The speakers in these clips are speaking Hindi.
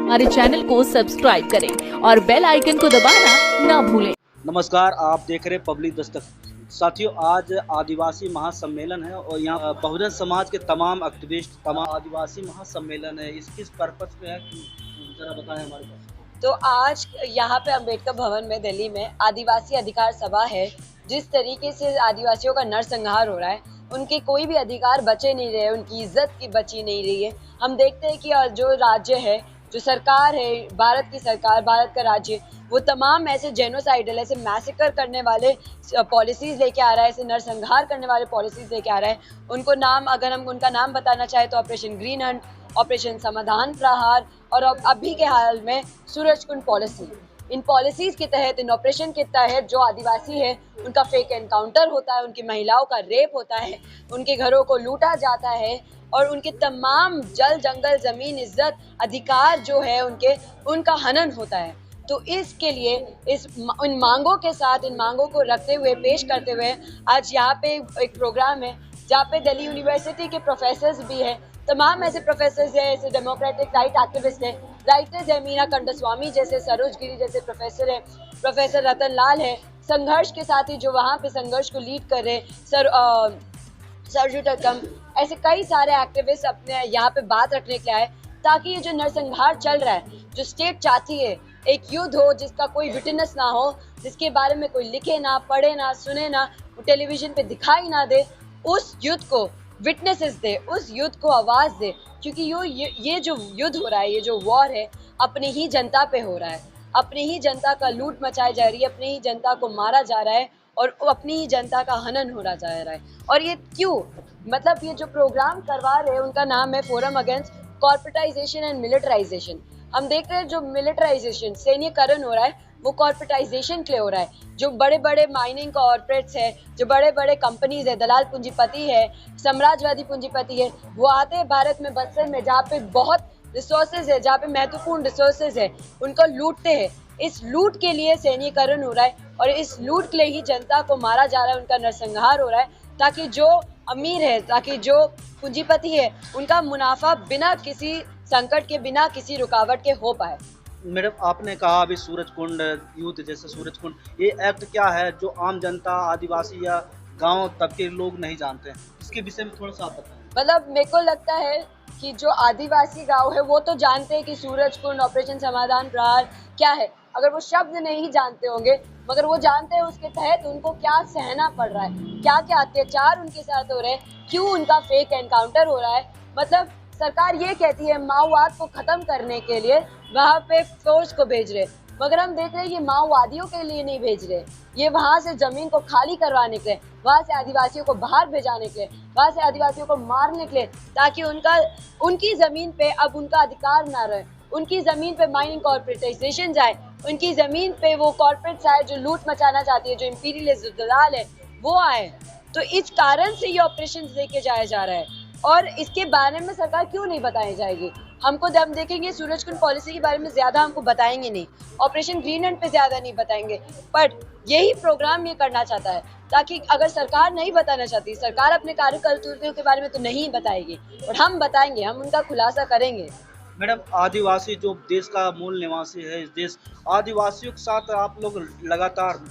हमारे चैनल को सब्सक्राइब करें और बेल आइकन को दबाना ना भूलें। नमस्कार, आप देख रहे पब्लिक दस्तक। साथियों, आज आदिवासी महासम्मेलन है और यहाँ बहुजन समाज के तमाम एक्टिविस्ट, तमाम आदिवासी महासम्मेलन है। इस किस पर्पस पे है, जरा बताएं हमारे पास। तो आज यहाँ पे अंबेडकर भवन में दिल्ली में आदिवासी अधिकार सभा है। जिस तरीके से आदिवासियों का नरसंहार हो रहा है, उनके कोई भी अधिकार बचे नहीं रहे, उनकी इज्जत की बची नहीं रही है। हम देखते हैं कि जो राज्य है, जो सरकार है, भारत की सरकार, भारत का राज्य, वो तमाम ऐसे जेनोसाइडल, ऐसे मैसेकर करने वाले पॉलिसीज लेके आ रहा है, ऐसे नरसंहार करने वाले पॉलिसीज लेके आ रहा है। उनको नाम, अगर हम उनका नाम बताना चाहें तो ऑपरेशन ग्रीन हंट, ऑपरेशन समाधान प्रहार और अभी के हाल में सूरजकुंड पॉलिसी। इन पॉलिसीज के तहत, इन ऑपरेशन के तहत जो आदिवासी है उनका फेक एनकाउंटर होता है, उनकी महिलाओं का रेप होता है, उनके घरों को लूटा जाता है और उनके तमाम जल, जंगल, जमीन, इज्जत, अधिकार जो है उनका हनन होता है। तो इसके लिए इन मांगों के साथ, इन मांगों को रखते हुए, पेश करते हुए आज यहाँ पे एक प्रोग्राम है जहाँ पे दिल्ली यूनिवर्सिटी के प्रोफेसर्स भी हैं, तमाम ऐसे प्रोफेसर्स हैं, ऐसे डेमोक्रेटिक राइट एक्टिविस्ट हैं, राइटर्स हैं, मीना कंडस्वामी जैसे, सरोज गिरी जैसे प्रोफेसर हैं, प्रोफेसर रतन लाल है, संघर्ष के साथी जो वहाँ पे संघर्ष को लीड कर रहे हैं, सरजू टक्कम, ऐसे कई सारे एक्टिविस्ट अपने यहाँ पे बात रखने के लिए आए, ताकि ये जो नरसंहार चल रहा है, जो स्टेट चाहती है एक युद्ध हो जिसका कोई विटनेस ना हो, जिसके बारे में कोई लिखे ना, पढ़े ना, सुने ना, टेलीविजन पे दिखाई ना दे, उस युद्ध को विटनेसेस दे, उस युद्ध को आवाज दे। क्योंकि ये जो युद्ध हो रहा है, ये जो वॉर है, अपनी ही जनता पे हो रहा है, अपनी ही जनता का लूट मचाई जा रही है, अपनी ही जनता को मारा जा रहा है और अपनी ही जनता का हनन हो रहा जा रहा है। और ये क्यों, मतलब ये जो प्रोग्राम करवा रहे हैं उनका नाम है forum against corporatisation and militarisation. हम देख रहे हैं जो मिलिटराइजेशन, सैन्यकरण हो रहा है, वो कॉर्पोरेटाइजेशन के लिए हो रहा है। जो बड़े बड़े माइनिंग कॉर्पोरेट्स है, जो बड़े बड़े कंपनीज है, दलाल पूंजीपति है, साम्राज्यवादी पूंजीपति है, वो आते हैं भारत में, बक्सर में, जहाँ पे बहुत रिसोर्सेज है, जहाँ पे महत्वपूर्ण रिसोर्सेज है, उनको लूटते हैं। इस लूट के लिए सैन्यकरण हो रहा है और इस लूट के लिए ही जनता को मारा जा रहा है, उनका नरसंहार हो रहा है, ताकि जो अमीर है, ताकि जो पूंजीपति है, उनका मुनाफा बिना किसी संकट के, बिना किसी रुकावट के हो पाए। मैडम, आपने कहा अभी सूरजकुंड यूथ जैसे सूरजकुंड, ये एक्ट क्या है जो आम जनता, आदिवासी या गांव तबके के लोग नहीं जानते हैं, इसके विषय में थोड़ा सा आप बताएं। मतलब मेरे को लगता है कि जो आदिवासी गांव है वो तो जानते हैं कि सूरजकुंड, ऑपरेशन समाधान प्रहार क्या है। अगर वो शब्द नहीं जानते होंगे, मगर वो जानते हैं उसके तहत उनको क्या सहना पड़ रहा है, क्या क्या अत्याचार उनके साथ हो रहे हैं, क्यों उनका फेक एनकाउंटर हो रहा है। मतलब सरकार ये कहती है माओवाद को खत्म करने के लिए वहाँ पे फोर्स को भेज रहे, मगर हम देख रहे हैं ये माओवादियों के लिए नहीं भेज रहे, ये वहाँ से जमीन को खाली करवाने के लिए, वहाँ से आदिवासियों को बाहर भेजाने के लिए, वहाँ से आदिवासियों को मारने के लिए, ताकि उनकी जमीन पे अब उनका अधिकार ना रहे, उनकी जमीन पे माइनिंग कॉर्पोरेटाइजेशन जाए, उनकी जमीन पे वो कॉर्पोरेट्स आए जो लूट मचाना चाहती है, जो इंपीरियलिस्ट दलाल है वो आए। तो इस कारण से ये ऑपरेशन लेके जाया जा रहा है और इसके बारे में सरकार क्यों नहीं बताई जाएगी। हम देखेंगे सूरजकुंड पॉलिसी के बारे में ज्यादा हमको बताएंगे नहीं, ऑपरेशन ग्रीन हंट पे ज्यादा नहीं बताएंगे, बट यही प्रोग्राम ये करना चाहता है, ताकि अगर सरकार नहीं बताना चाहती, सरकार अपने कार्यकर्ताओं के बारे में तो नहीं बताएगी, और हम बताएंगे, हम उनका खुलासा करेंगे। मैडम, आदिवासी जो देश का मूल निवासी है, इस देश आदिवासियों के साथ आप लोग लगातार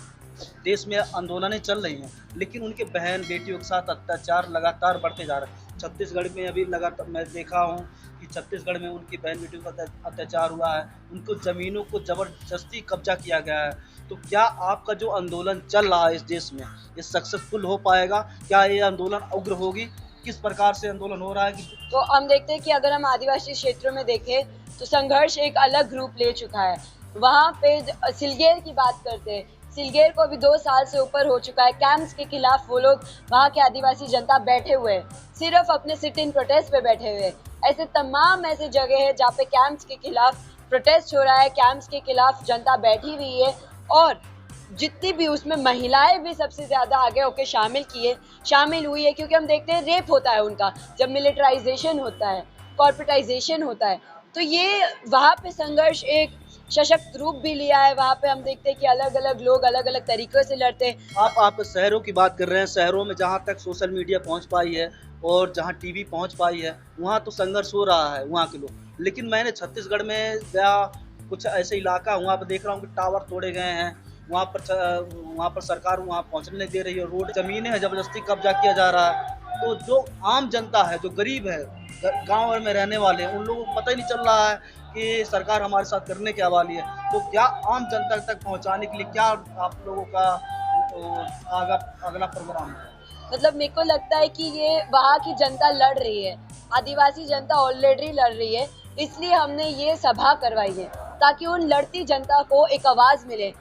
देश में आंदोलनें चल रही हैं, लेकिन उनके बहन बेटियों के साथ अत्याचार लगातार बढ़ते जा रहे हैं। छत्तीसगढ़ में अभी लगातार मैं देखा हूँ कि छत्तीसगढ़ में उनकी बहन बेटियों का अत्याचार हुआ है, उनको ज़मीनों को ज़बरदस्ती कब्जा किया गया है। तो क्या आपका जो आंदोलन चल रहा है इस देश में, ये सक्सेसफुल हो पाएगा? क्या ये आंदोलन उग्र होगी? किस प्रकार से आंदोलन हो रहा है? तो हम देखते हैं कि अगर हम आदिवासी क्षेत्रों में देखें तो संघर्ष एक अलग रूप ले चुका है। वहाँ पे सिलगेर की बात करते हैं, सिलगेर को अभी 2 साल से ऊपर हो चुका है। कैंप्स के खिलाफ वो लोग, वहाँ के आदिवासी जनता बैठे हुए हैं, सिर्फ अपने सिट इन प्रोटेस्ट पे बैठे हुए हैं। ऐसे तमाम ऐसे जगह है जहाँ पे कैंप्स के खिलाफ प्रोटेस्ट हो रहा है, कैंप्स के खिलाफ जनता बैठी हुई है, और जितनी भी उसमें महिलाएं भी सबसे ज्यादा आगे होकर शामिल हुई है, क्योंकि हम देखते हैं रेप होता है उनका, जब मिलिटराइजेशन होता है, कॉर्पोरेटाइजेशन होता है, तो ये वहाँ पे संघर्ष एक सशक्त रूप भी लिया है। वहाँ पे हम देखते हैं कि अलग अलग लोग अलग अलग तरीक़ों से लड़ते हैं। आप शहरों की बात कर रहे हैं, शहरों में जहाँ तक सोशल मीडिया पहुँच पाई है और जहाँ टीवी पहुँच पाई है, वहाँ तो संघर्ष हो रहा है वहाँ के लोग। लेकिन मैंने छत्तीसगढ़ में गया, कुछ ऐसे इलाका वहाँ पर देख रहा हूँ कि टावर तोड़े गए हैं, वहाँ पर सरकार वहाँ पहुँचने नहीं दे रही है, रोड ज़मीनें हैं ज़बरदस्ती कब्जा किया जा रहा है। तो जो आम जनता है, जो गरीब है, गाँव में रहने वाले हैं, उन लोगों को पता ही नहीं चल रहा है कि सरकार हमारे साथ करने क्या वाली है। तो क्या आम जनता तक पहुँचाने के लिए क्या आप लोगों का अगला प्रोग्राम है? मतलब मेरे को लगता है कि ये वहाँ की जनता लड़ रही है, आदिवासी जनता ऑलरेडी लड़ रही है, इसलिए हमने ये सभा करवाई है ताकि उन लड़ती जनता को एक आवाज़ मिले।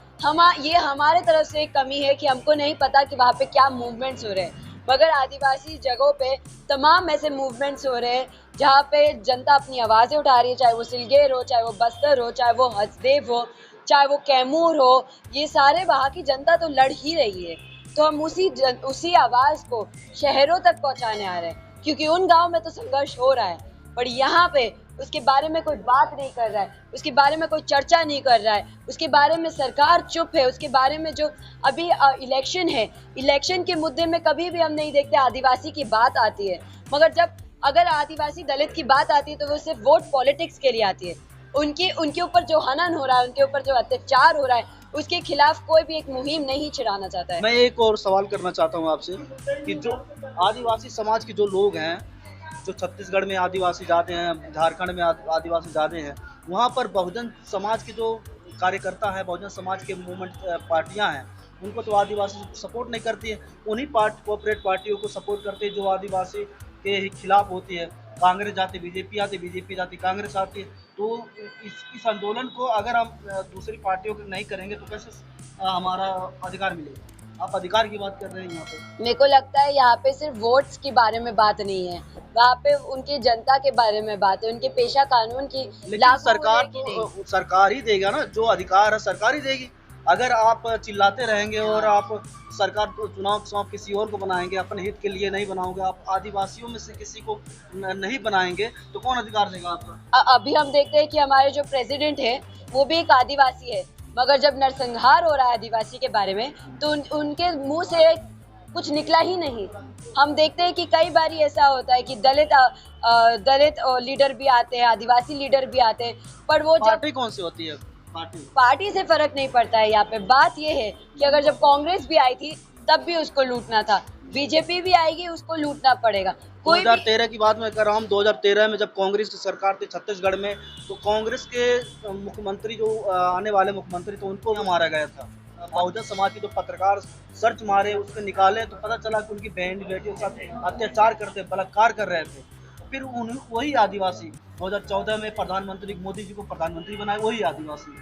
ये हमारे तरफ से एक कमी है कि हमको नहीं पता कि वहाँ पे क्या मूवमेंट्स हो रहे हैं, मगर आदिवासी जगहों पे तमाम ऐसे मूवमेंट्स हो रहे हैं जहाँ पे जनता अपनी आवाज़ें उठा रही है, चाहे वो सिलगेर हो, चाहे वो बस्तर हो, चाहे वो हसदेव हो, चाहे वो कैमूर हो, ये सारे वहाँ की जनता तो लड़ ही रही है। तो हम उसी आवाज़ को शहरों तक पहुँचाने आ रहे हैं, क्योंकि उन गाँव में तो संघर्ष हो रहा है, पर यहाँ पे उसके बारे में कोई बात नहीं कर रहा है, उसके बारे में कोई चर्चा नहीं कर रहा है, उसके बारे में सरकार चुप है। उसके बारे में जो अभी इलेक्शन है, इलेक्शन के मुद्दे में कभी भी हम नहीं देखते आदिवासी की बात आती है, मगर अगर आदिवासी दलित की बात आती है तो वो सिर्फ वोट पॉलिटिक्स के लिए आती है। उनके ऊपर जो हनन हो रहा है, उनके ऊपर जो अत्याचार हो रहा है, उसके खिलाफ कोई भी एक मुहिम नहीं छिड़ाना चाहता है। मैं एक और सवाल करना चाहता हूँ आपसे कि जो आदिवासी समाज के जो लोग हैं, जो छत्तीसगढ़ में आदिवासी ज़्यादा हैं, झारखंड में आदिवासी ज़्यादा हैं, वहाँ पर बहुजन समाज के जो कार्यकर्ता हैं, बहुजन समाज के मूवमेंट पार्टियाँ हैं, उनको तो आदिवासी सपोर्ट नहीं करती है। उन्हीं कोऑपरेट पार्टियों को सपोर्ट करते हैं जो आदिवासी के खिलाफ होती है। कांग्रेस जाती, बीजेपी आती, बीजेपी जाती, कांग्रेस आती है। तो इस आंदोलन को अगर हम दूसरी पार्टियों को नहीं करेंगे तो कैसे हमारा अधिकार मिलेगा? आप अधिकार की बात कर रहे हैं यहाँ पे। मेरे को लगता है यहाँ पे सिर्फ वोट्स के बारे में बात नहीं है, वहाँ पे उनकी जनता के बारे में बात है, उनके पेशा कानून की लेकिन सरकार ही देगा ना, जो अधिकार है सरकार ही देगी। अगर आप चिल्लाते रहेंगे और आप सरकार चुनाव किसी और को बनाएंगे, अपने हित के लिए नहीं बनाओगे, आप आदिवासियों में से किसी को नहीं बनाएंगे तो कौन अधिकार देगा आपका? अभी हम देखते हैं कि हमारे जो प्रेसिडेंट है वो भी एक आदिवासी है, मगर जब नरसंहार हो रहा है आदिवासी के बारे में तो उनके मुंह से कुछ निकला ही नहीं। हम देखते हैं कि कई बार ऐसा होता है कि दलित लीडर भी आते हैं, आदिवासी लीडर भी आते हैं, पर वो पार्टी कौन सी होती है? पार्टी से फर्क नहीं पड़ता है। यहाँ पे बात ये है कि अगर जब कांग्रेस भी आई थी तब भी उसको लूटना था, बीजेपी भी आएगी उसको लूटना पड़ेगा। 2013 की बात मैं कर रहा हूँ। 2013 में जब कांग्रेस की सरकार थी छत्तीसगढ़ में, तो कांग्रेस के मुख्यमंत्री जो आने वाले मुख्यमंत्री थे उनको मारा गया था। बहुजन समाज के जो पत्रकार सर्च मारे, उसको निकाले तो पता चला कि उनकी बहन बेटियों के साथ अत्याचार करते, बलात्कार कर रहे थे। फिर वही आदिवासी 2014 में प्रधानमंत्री मोदी जी को प्रधानमंत्री बनाए, वही आदिवासी।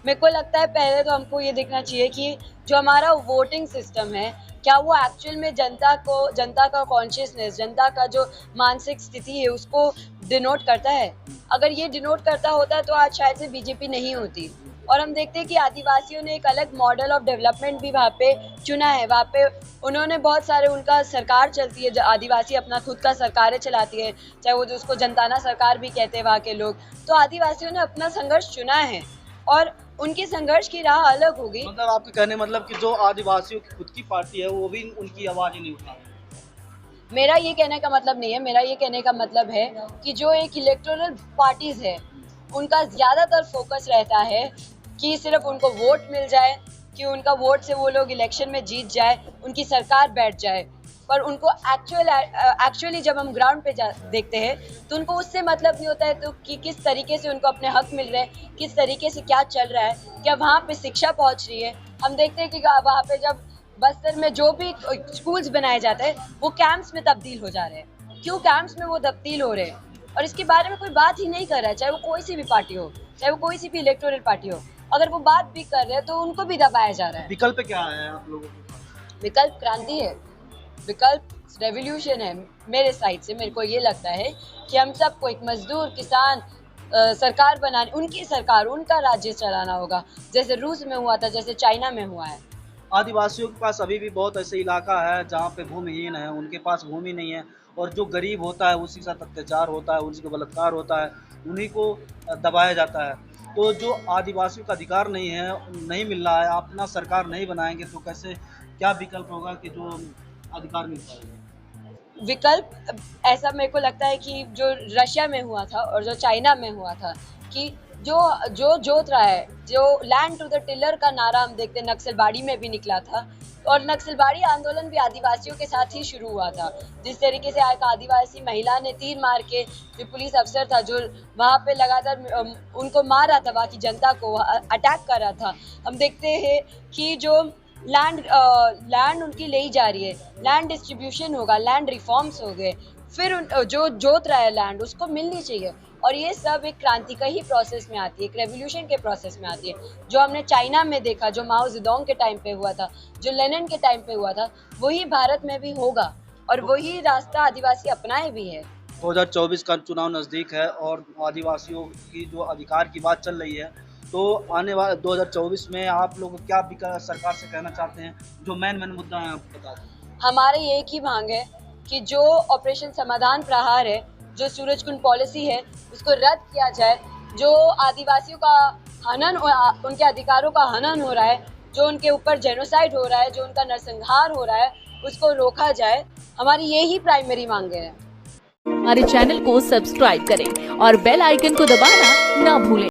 मेरे को लगता है पहले तो हमको ये देखना चाहिए कि जो हमारा वोटिंग सिस्टम है, क्या वो एक्चुअल में जनता का कॉन्शियसनेस, जनता का जो मानसिक स्थिति है उसको डिनोट करता है। अगर ये डिनोट करता होता तो आज शायद से बीजेपी नहीं होती। और हम देखते हैं कि आदिवासियों ने एक अलग मॉडल ऑफ डेवलपमेंट भी वहाँ पे चुना है। वहाँ पे उन्होंने बहुत सारे, उनका सरकार चलती है, आदिवासी अपना खुद का सरकारें चलाती है, चाहे वो जो उसको जनताना सरकार भी कहते हैं वहाँ के लोग। तो आदिवासियों ने अपना संघर्ष चुना है और उनके संघर्ष की राह अलग होगी। मतलब आपके कहने मतलब कि जो आदिवासियों की खुद की पार्टी है वो भी उनकी आवाज़ ही नहीं उठा रही। मेरा ये कहने का मतलब नहीं है, मेरा ये कहने का मतलब है कि जो एक इलेक्टोरल पार्टीज है उनका ज़्यादातर फोकस रहता है कि सिर्फ उनको वोट मिल जाए, कि उनका वोट से वो लोग इलेक्शन में जीत जाए, उनकी सरकार बैठ जाए। पर उनको एक्चुअली जब हम ग्राउंड पे देखते हैं तो उनको उससे मतलब नहीं होता है तो कि किस तरीके से उनको अपने हक मिल रहे हैं, किस तरीके से क्या चल रहा है, क्या वहाँ पे शिक्षा पहुँच रही है। हम देखते हैं कि वहाँ पे जब बस्तर में जो भी स्कूल्स बनाए जाते हैं वो कैंप्स में तब्दील हो जा रहे हैं। क्यों कैंप्स में वो तब्दील हो रहे हैं और इसके बारे में कोई बात ही नहीं कर रहा है, चाहे वो कोई सी भी पार्टी हो, चाहे वो कोई सी भी इलेक्टोरल पार्टी हो। अगर वो बात भी कर रहे हैं तो उनको भी दबाया जा रहा है। विकल्प क्या है आप लोगों के? विकल्प क्रांति है, विकल्प रेवोल्यूशन है। मेरे साइड से मेरे को ये लगता है कि हम सबको एक मजदूर किसान सरकार बनाने, उनकी सरकार, उनका राज्य चलाना होगा, जैसे रूस में हुआ था, जैसे चाइना में हुआ है। आदिवासियों के पास अभी भी बहुत ऐसे इलाका है जहाँ पे भूमिहीन है, उनके पास भूमि नहीं है और जो गरीब होता है उसी के साथ अत्याचार होता है, उसी को बलात्कार होता है, उन्हीं को दबाया जाता है। तो जो आदिवासियों का अधिकार नहीं मिल रहा है, आप ना सरकार नहीं बनाएंगे तो कैसे, क्या विकल्प होगा कि जो अधिकार मिल पाएगा? विकल्प ऐसा मेरे को लगता है कि जो रशिया में हुआ था और जो चाइना में हुआ था, कि जो जोत रहा है, जो लैंड टू द टिलर का नारा हम देखते हैं नक्सलबाड़ी में भी निकला था, और नक्सलबाड़ी आंदोलन भी आदिवासियों के साथ ही शुरू हुआ था। जिस तरीके से एक आदिवासी महिला ने तीर मार के, जो पुलिस अफसर था जो वहाँ पे लगातार उनको मार रहा था, वहाँ की जनता को अटैक कर रहा था, हम देखते हैं कि जो लैंड उनकी ले जा रही है, लैंड डिस्ट्रीब्यूशन होगा, लैंड रिफॉर्म्स हो गए, फिर जो जोत रहा है लैंड उसको मिलनी चाहिए। और ये सब एक क्रांति का ही प्रोसेस में आती है, एक रेवोल्यूशन के प्रोसेस में आती है। जो हमने चाइना में देखा, जो माओ जेडोंग के टाइम पे हुआ था, जो लेनिन के टाइम पे हुआ था, वही भारत में भी होगा और वही रास्ता आदिवासी अपनाए भी है। 2024 का चुनाव नज़दीक है और आदिवासियों की जो अधिकार की बात चल रही है, तो आने वाले 2024 में आप लोग क्या सरकार से कहना चाहते हैं? जो मेन मुद्दा है आप बता दें। हमारे एक ही मांग है कि जो ऑपरेशन समाधान प्रहार है, जो सूरजकुंड पॉलिसी है, उसको रद्द किया जाए। जो आदिवासियों का हनन, उनके अधिकारों का हनन हो रहा है, जो उनके ऊपर जेनोसाइड हो रहा है, जो उनका नरसंहार हो रहा है, उसको रोका जाए। हमारी यही प्राइमरी मांगे हैं। हमारे चैनल को सब्सक्राइब करें और बेल आइकन को दबाना ना भूलें।